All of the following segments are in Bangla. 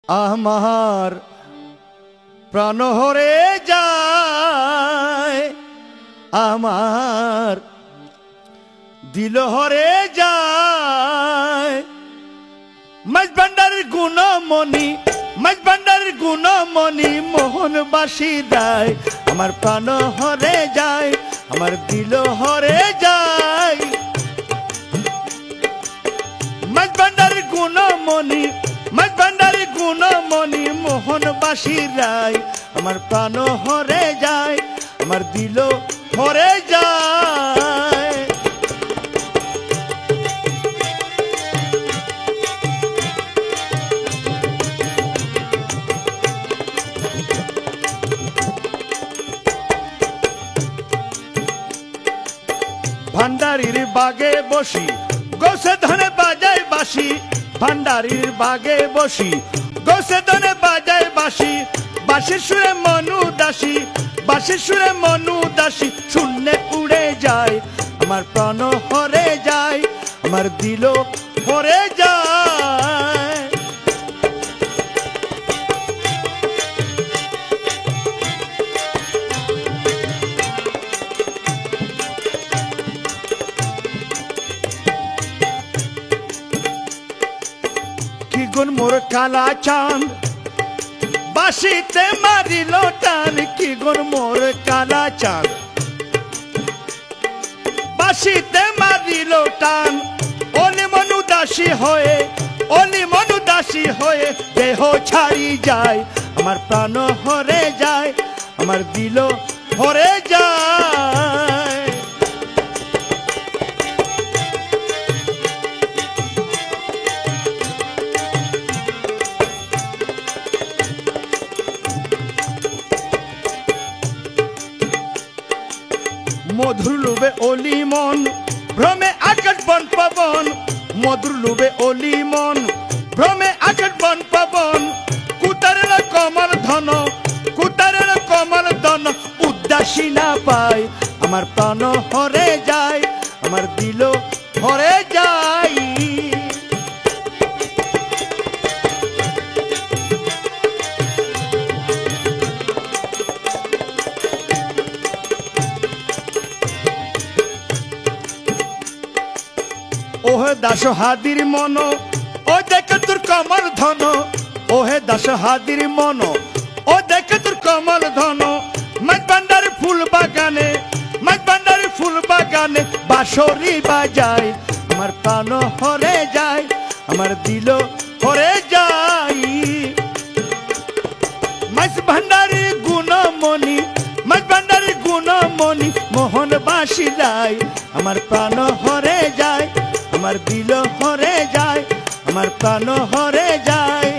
আমার প্রাণ হরে যায়, আমার দিল হরে যায়। মাঝ ভান্ডারের গুণমণি, মাঝ ভান্ডারের গুণমণি মোহনবাসী রায়। আমার প্রাণ হরে যায়, আমার দিল হরে যায়। মাঝ ভান্ডারের গুণমণি, মাঝ ভান্ডারের গুণমণি মোহনবাসী রায়। আমার প্রাণ হরে যায়, আমার দিল হরে যায়। ভান্ডারির বাগে বসি গোসে ধনে বাজায় বাঁশি। ভান্ডারির বাগে বসি গোসে ধনে বাজায় বাঁশি। বাঁশির সুরে মনু দাসী, বাঁশির সুরে মনু দাসী শূন্যে উড়ে যায়। আমার প্রাণ হরে যায়, আমার দিল হরে যায়। কি গুণ মোর কালা চাঁদ বাঁশিতে মারিল টান। কি গুণ মোর কালা চাঁদ বাঁশিতে মারিল টান। অলি মনু দাসী হয়ে, অলি মনু দাসী হয়ে দেহ ছাড়ি যায়। আমার প্রাণ হরে যায়, আমার দিল হরে যায়। মধুর লোভে অলি মন ভ্রমে আকাশ বন পবন। মধুর লোভে অলি মন ভ্রমে আকাশ বন পবন। কুতারের কমল ধন, কুতারের কমল ধন উদাসী না পায়। আমার প্রাণ হরে যায়, আমার দিল হরে যায়। ওহে দাস হাদির মন ও দেখে তোর কমল ধন। ওহে দাস হাদির মন ও দেখে তোর কমল ধন। মাঝ ভান্ডারের ফুল বাগানে, মাঝ ভান্ডারের ফুল বাগানে বাঁশরি বাজায়। আমার প্রাণ হরে যায়, আমার দিল হরে যায়। মাঝ ভান্ডারের গুণমণি, মাঝ ভান্ডারের গুণমণি মোহনবাসী রায়। আমার প্রাণ হরে যায়, আমার দিল হরে যায়, আমার প্রাণ হরে যায়।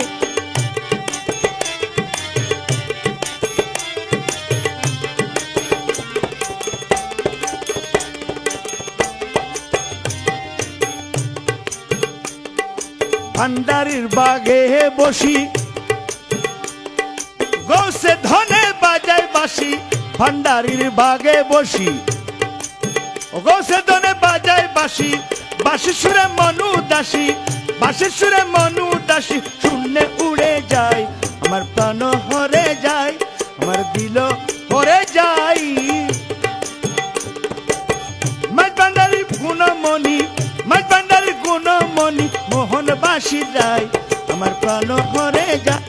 ভান্ডারির বাগে বসি গৌসে ধনে বাজায় বাঁশি। ভান্ডারির বাগে বসি গৌসে ধনে বাজায় বাঁশি। বাঁশির সুরে মনু দাসী, বাঁশির সুরে মনু দাসী শূন্যে উড়ে যায়। আমার প্রাণ হরে যায়, আমার দিল হরে যায়। মাঝ ভান্ডারির গুণমণি, মাঝ ভান্ডারির গুণমণি মোহনবাসী রায়। আমার প্রাণ হরে যায়,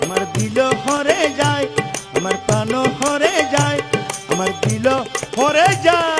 আমার দিল হরে যায়, আমার প্রাণ হরে যায়, আমার দিল হরে যায়।